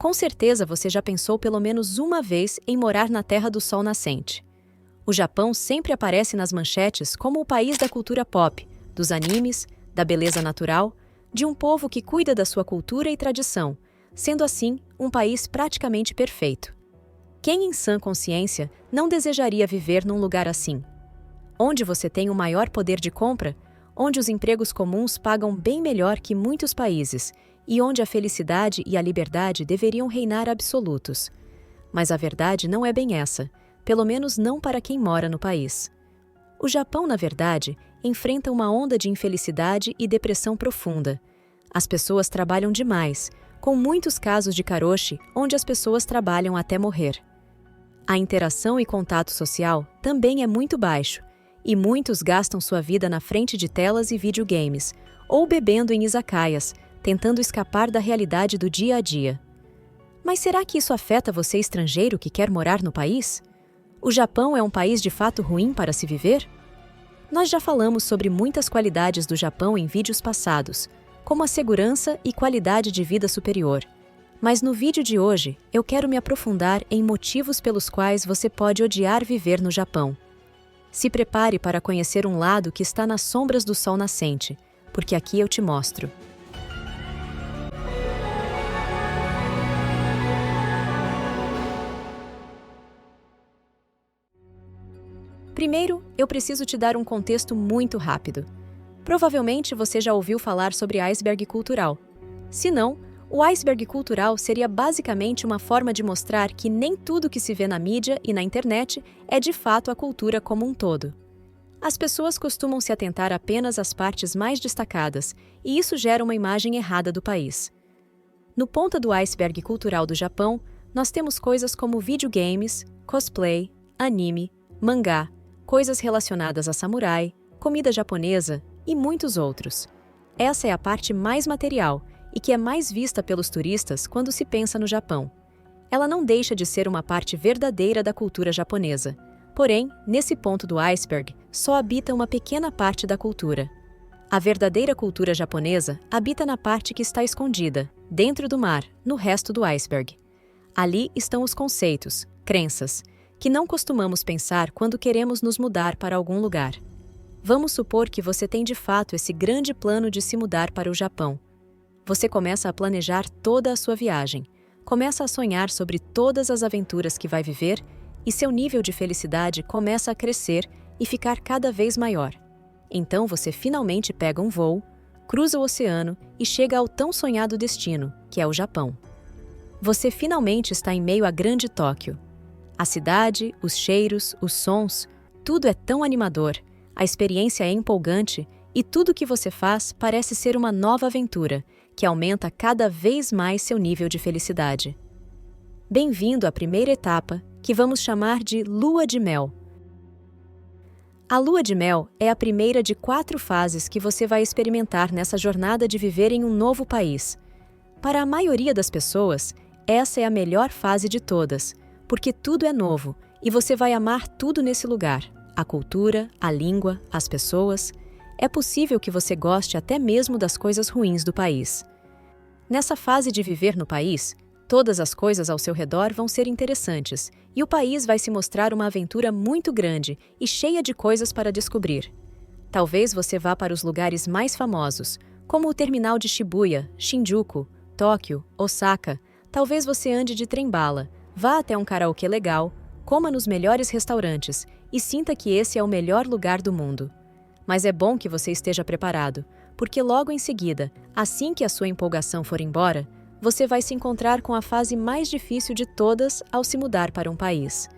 Com certeza você já pensou pelo menos uma vez em morar na Terra do Sol Nascente. O Japão sempre aparece nas manchetes como o país da cultura pop, dos animes, da beleza natural, de um povo que cuida da sua cultura e tradição, sendo assim um país praticamente perfeito. Quem em sã consciência não desejaria viver num lugar assim? Onde você tem o maior poder de compra, onde os empregos comuns pagam bem melhor que muitos países e onde a felicidade e a liberdade deveriam reinar absolutos. Mas a verdade não é bem essa, pelo menos não para quem mora no país. O Japão, na verdade, enfrenta uma onda de infelicidade e depressão profunda. As pessoas trabalham demais, com muitos casos de karoshi onde as pessoas trabalham até morrer. A interação e contato social também é muito baixo, e muitos gastam sua vida na frente de telas e videogames, ou bebendo em izakayas, tentando escapar da realidade do dia a dia. Mas será que isso afeta você estrangeiro que quer morar no país? O Japão é um país de fato ruim para se viver? Nós já falamos sobre muitas qualidades do Japão em vídeos passados, como a segurança e qualidade de vida superior. Mas no vídeo de hoje, eu quero me aprofundar em motivos pelos quais você pode odiar viver no Japão. Se prepare para conhecer um lado que está nas sombras do sol nascente, porque aqui eu te mostro. Primeiro, eu preciso te dar um contexto muito rápido. Provavelmente você já ouviu falar sobre iceberg cultural. Se não, o iceberg cultural seria basicamente uma forma de mostrar que nem tudo que se vê na mídia e na internet é de fato a cultura como um todo. As pessoas costumam se atentar apenas às partes mais destacadas, e isso gera uma imagem errada do país. No ponta do iceberg cultural do Japão, nós temos coisas como videogames, cosplay, anime, mangá, coisas relacionadas a samurai, comida japonesa e muitos outros. Essa é a parte mais material e que é mais vista pelos turistas quando se pensa no Japão. Ela não deixa de ser uma parte verdadeira da cultura japonesa. Porém, nesse ponto do iceberg, só habita uma pequena parte da cultura. A verdadeira cultura japonesa habita na parte que está escondida, dentro do mar, no resto do iceberg. Ali estão os conceitos, crenças, que não costumamos pensar quando queremos nos mudar para algum lugar. Vamos supor que você tem de fato esse grande plano de se mudar para o Japão. Você começa a planejar toda a sua viagem, começa a sonhar sobre todas as aventuras que vai viver e seu nível de felicidade começa a crescer e ficar cada vez maior. Então você finalmente pega um voo, cruza o oceano e chega ao tão sonhado destino, que é o Japão. Você finalmente está em meio à grande Tóquio. A cidade, os cheiros, os sons, tudo é tão animador, a experiência é empolgante e tudo que você faz parece ser uma nova aventura, que aumenta cada vez mais seu nível de felicidade. Bem-vindo à primeira etapa, que vamos chamar de Lua de Mel. A Lua de Mel é a primeira de 4 fases que você vai experimentar nessa jornada de viver em um novo país. Para a maioria das pessoas, essa é a melhor fase de todas, porque tudo é novo e você vai amar tudo nesse lugar: a cultura, a língua, as pessoas. É possível que você goste até mesmo das coisas ruins do país. Nessa fase de viver no país, todas as coisas ao seu redor vão ser interessantes e o país vai se mostrar uma aventura muito grande e cheia de coisas para descobrir. Talvez você vá para os lugares mais famosos, como o terminal de Shibuya, Shinjuku, Tóquio, Osaka. Talvez você ande de trem-bala, vá até um karaokê legal, coma nos melhores restaurantes e sinta que esse é o melhor lugar do mundo. Mas é bom que você esteja preparado, porque logo em seguida, assim que a sua empolgação for embora, você vai se encontrar com a fase mais difícil de todas ao se mudar para um país: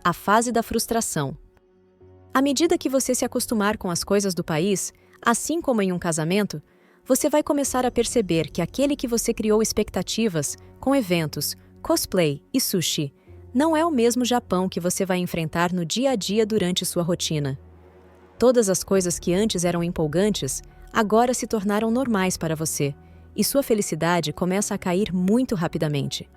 a fase da frustração. À medida que você se acostumar com as coisas do país, assim como em um casamento, você vai começar a perceber que aquele que você criou expectativas, com eventos, cosplay e sushi, não é o mesmo Japão que você vai enfrentar no dia a dia durante sua rotina. Todas as coisas que antes eram empolgantes, agora se tornaram normais para você, e sua felicidade começa a cair muito rapidamente.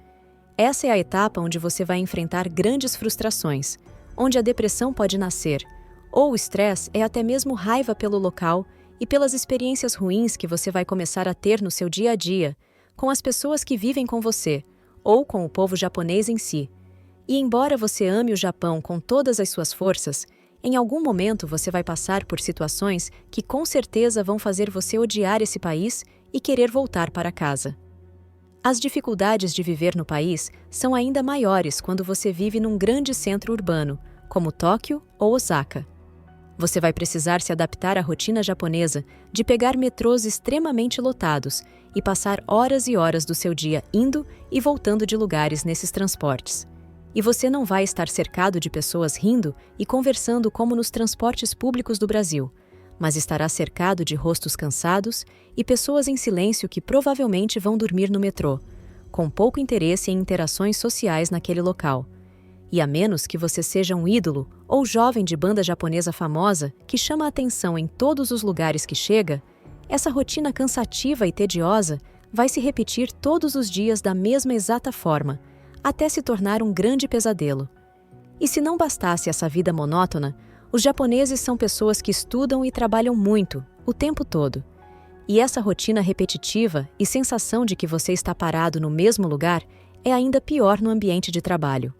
Essa é a etapa onde você vai enfrentar grandes frustrações, onde a depressão pode nascer, ou o estresse é até mesmo raiva pelo local e pelas experiências ruins que você vai começar a ter no seu dia a dia, com as pessoas que vivem com você, ou com o povo japonês em si. E embora você ame o Japão com todas as suas forças, em algum momento você vai passar por situações que com certeza vão fazer você odiar esse país e querer voltar para casa. As dificuldades de viver no país são ainda maiores quando você vive num grande centro urbano, como Tóquio ou Osaka. Você vai precisar se adaptar à rotina japonesa de pegar metrôs extremamente lotados e passar horas e horas do seu dia indo e voltando de lugares nesses transportes. E você não vai estar cercado de pessoas rindo e conversando como nos transportes públicos do Brasil, mas estará cercado de rostos cansados e pessoas em silêncio que provavelmente vão dormir no metrô, com pouco interesse em interações sociais naquele local. E a menos que você seja um ídolo ou jovem de banda japonesa famosa que chama a atenção em todos os lugares que chega, essa rotina cansativa e tediosa vai se repetir todos os dias da mesma exata forma, até se tornar um grande pesadelo. E se não bastasse essa vida monótona, os japoneses são pessoas que estudam e trabalham muito, o tempo todo. E essa rotina repetitiva e sensação de que você está parado no mesmo lugar é ainda pior no ambiente de trabalho.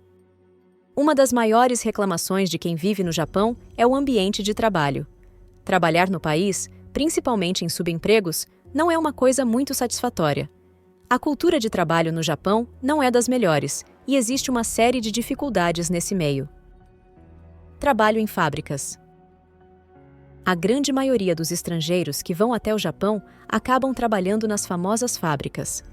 Uma das maiores reclamações de quem vive no Japão é o ambiente de trabalho. Trabalhar no país, principalmente em subempregos, não é uma coisa muito satisfatória. A cultura de trabalho no Japão não é das melhores e existe uma série de dificuldades nesse meio. Trabalho em fábricas. A grande maioria dos estrangeiros que vão até o Japão acabam trabalhando nas famosas fábricas.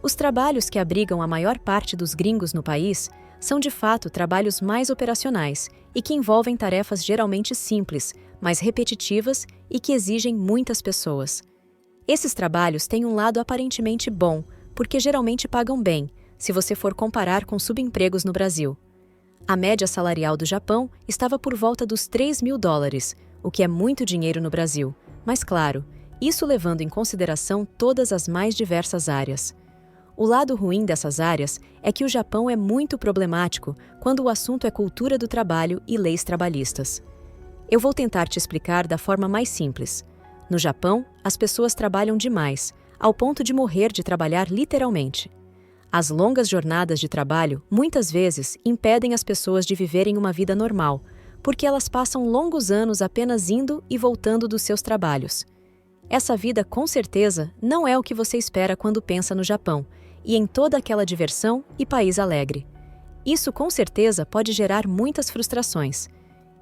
Os trabalhos que abrigam a maior parte dos gringos no país são de fato trabalhos mais operacionais e que envolvem tarefas geralmente simples, mas repetitivas e que exigem muitas pessoas. Esses trabalhos têm um lado aparentemente bom, porque geralmente pagam bem, se você for comparar com subempregos no Brasil. A média salarial do Japão estava por volta dos $3.000, o que é muito dinheiro no Brasil, mas claro, isso levando em consideração todas as mais diversas áreas. O lado ruim dessas áreas é que o Japão é muito problemático quando o assunto é cultura do trabalho e leis trabalhistas. Eu vou tentar te explicar da forma mais simples. No Japão, as pessoas trabalham demais, ao ponto de morrer de trabalhar literalmente. As longas jornadas de trabalho, muitas vezes, impedem as pessoas de viverem uma vida normal, porque elas passam longos anos apenas indo e voltando dos seus trabalhos. Essa vida, com certeza, não é o que você espera quando pensa no Japão, e em toda aquela diversão e país alegre. Isso, com certeza, pode gerar muitas frustrações.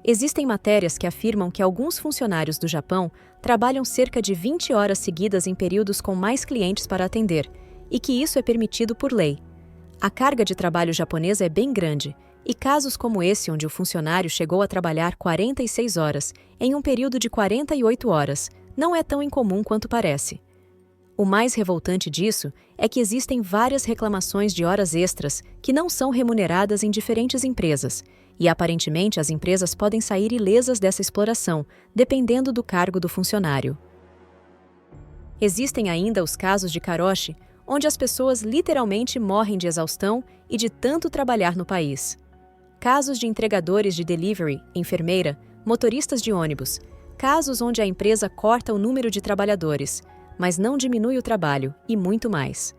Existem matérias que afirmam que alguns funcionários do Japão trabalham cerca de 20 horas seguidas em períodos com mais clientes para atender, e que isso é permitido por lei. A carga de trabalho japonesa é bem grande, e casos como esse onde o funcionário chegou a trabalhar 46 horas em um período de 48 horas não é tão incomum quanto parece. O mais revoltante disso é que existem várias reclamações de horas extras que não são remuneradas em diferentes empresas, e aparentemente as empresas podem sair ilesas dessa exploração, dependendo do cargo do funcionário. Existem ainda os casos de karoshi, onde as pessoas literalmente morrem de exaustão e de tanto trabalhar no país. Casos de entregadores de delivery, enfermeira, motoristas de ônibus, casos onde a empresa corta o número de trabalhadores, mas não diminui o trabalho, e muito mais.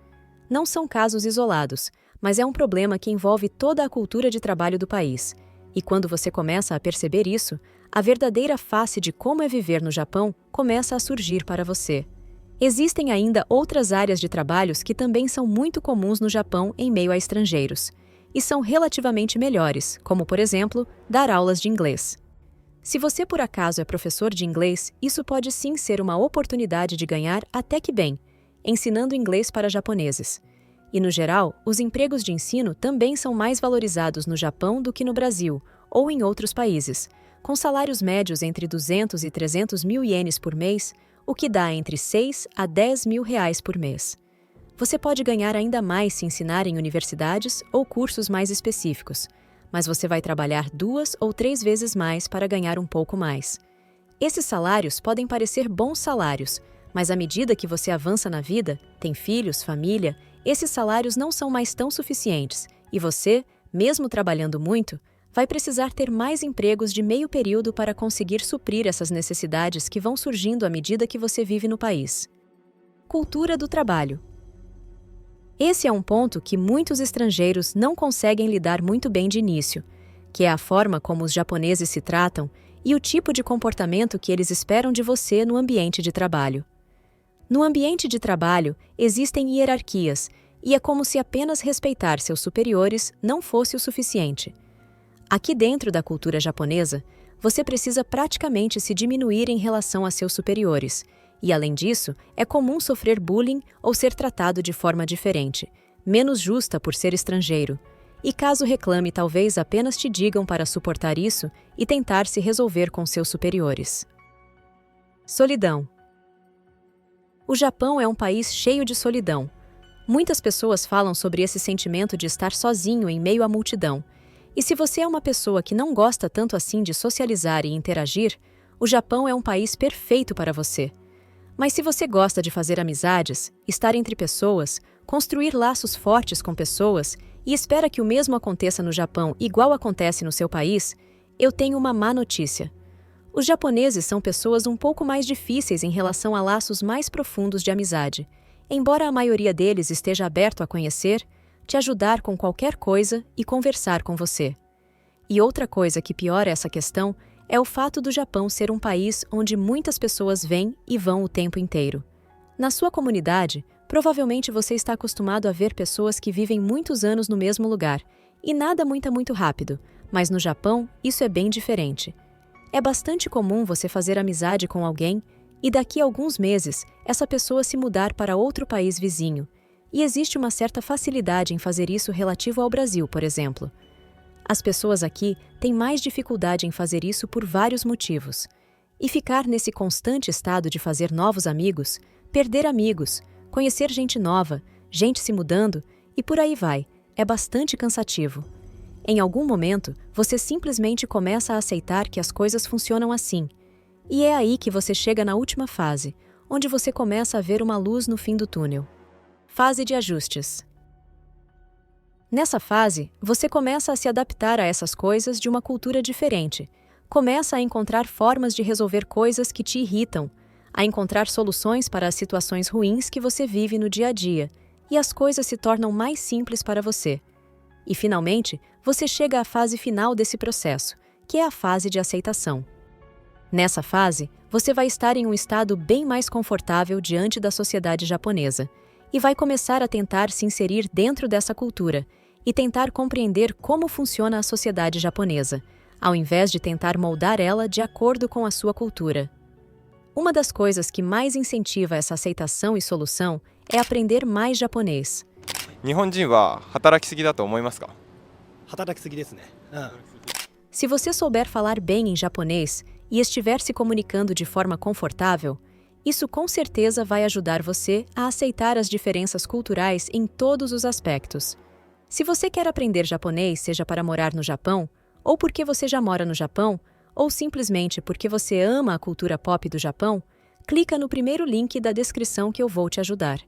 Não são casos isolados, mas é um problema que envolve toda a cultura de trabalho do país. E quando você começa a perceber isso, a verdadeira face de como é viver no Japão começa a surgir para você. Existem ainda outras áreas de trabalhos que também são muito comuns no Japão em meio a estrangeiros, e são relativamente melhores, como, por exemplo, dar aulas de inglês. Se você por acaso é professor de inglês, isso pode sim ser uma oportunidade de ganhar até que bem, ensinando inglês para japoneses. E no geral, os empregos de ensino também são mais valorizados no Japão do que no Brasil, ou em outros países, com salários médios entre 200 e 300 mil ienes por mês, o que dá entre 6 a 10 mil reais por mês. Você pode ganhar ainda mais se ensinar em universidades ou cursos mais específicos, mas você vai trabalhar 2 ou 3 vezes mais para ganhar um pouco mais. Esses salários podem parecer bons salários, mas à medida que você avança na vida, tem filhos, família, esses salários não são mais tão suficientes e você, mesmo trabalhando muito, vai precisar ter mais empregos de meio período para conseguir suprir essas necessidades que vão surgindo à medida que você vive no país. Cultura do trabalho. Esse é um ponto que muitos estrangeiros não conseguem lidar muito bem de início, que é a forma como os japoneses se tratam e o tipo de comportamento que eles esperam de você no ambiente de trabalho. No ambiente de trabalho, existem hierarquias, e é como se apenas respeitar seus superiores não fosse o suficiente. Aqui dentro da cultura japonesa, você precisa praticamente se diminuir em relação a seus superiores, e além disso, é comum sofrer bullying ou ser tratado de forma diferente, menos justa por ser estrangeiro. E caso reclame, talvez apenas te digam para suportar isso e tentar se resolver com seus superiores. Solidão. O Japão é um país cheio de solidão. Muitas pessoas falam sobre esse sentimento de estar sozinho em meio à multidão. E se você é uma pessoa que não gosta tanto assim de socializar e interagir, o Japão é um país perfeito para você. Mas se você gosta de fazer amizades, estar entre pessoas, construir laços fortes com pessoas e espera que o mesmo aconteça no Japão igual acontece no seu país, eu tenho uma má notícia. Os japoneses são pessoas um pouco mais difíceis em relação a laços mais profundos de amizade, embora a maioria deles esteja aberto a conhecer, te ajudar com qualquer coisa e conversar com você. E outra coisa que piora essa questão é o fato do Japão ser um país onde muitas pessoas vêm e vão o tempo inteiro. Na sua comunidade, provavelmente você está acostumado a ver pessoas que vivem muitos anos no mesmo lugar, e nada muito rápido, mas no Japão isso é bem diferente. É bastante comum você fazer amizade com alguém e daqui a alguns meses essa pessoa se mudar para outro país vizinho, e existe uma certa facilidade em fazer isso relativo ao Brasil, por exemplo. As pessoas aqui têm mais dificuldade em fazer isso por vários motivos. E ficar nesse constante estado de fazer novos amigos, perder amigos, conhecer gente nova, gente se mudando e por aí vai, é bastante cansativo. Em algum momento, você simplesmente começa a aceitar que as coisas funcionam assim. E é aí que você chega na última fase, onde você começa a ver uma luz no fim do túnel. Fase de ajustes. Nessa fase, você começa a se adaptar a essas coisas de uma cultura diferente. Começa a encontrar formas de resolver coisas que te irritam, a encontrar soluções para as situações ruins que você vive no dia a dia, e as coisas se tornam mais simples para você. E, finalmente, você chega à fase final desse processo, que é a fase de aceitação. Nessa fase, você vai estar em um estado bem mais confortável diante da sociedade japonesa, e vai começar a tentar se inserir dentro dessa cultura e tentar compreender como funciona a sociedade japonesa, ao invés de tentar moldar ela de acordo com a sua cultura. Uma das coisas que mais incentiva essa aceitação e solução é aprender mais japonês. 日本人は働きすぎだと思いますか? 働きすぎですね。Se você souber falar bem em japonês e estiver se comunicando de forma confortável, isso com certeza vai ajudar você a aceitar as diferenças culturais em todos os aspectos. Se você quer aprender japonês, seja para morar no Japão, ou porque você já mora no Japão, ou simplesmente porque você ama a cultura pop do Japão, clica no primeiro link da descrição que eu vou te ajudar.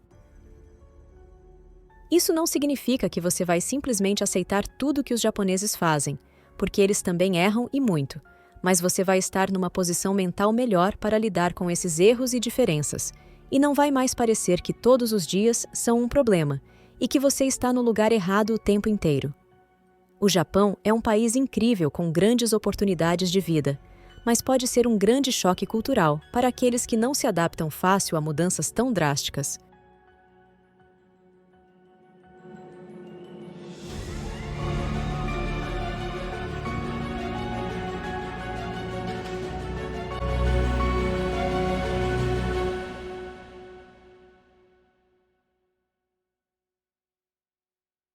Isso não significa que você vai simplesmente aceitar tudo que os japoneses fazem, porque eles também erram e muito, mas você vai estar numa posição mental melhor para lidar com esses erros e diferenças, e não vai mais parecer que todos os dias são um problema, e que você está no lugar errado o tempo inteiro. O Japão é um país incrível com grandes oportunidades de vida, mas pode ser um grande choque cultural para aqueles que não se adaptam fácil a mudanças tão drásticas.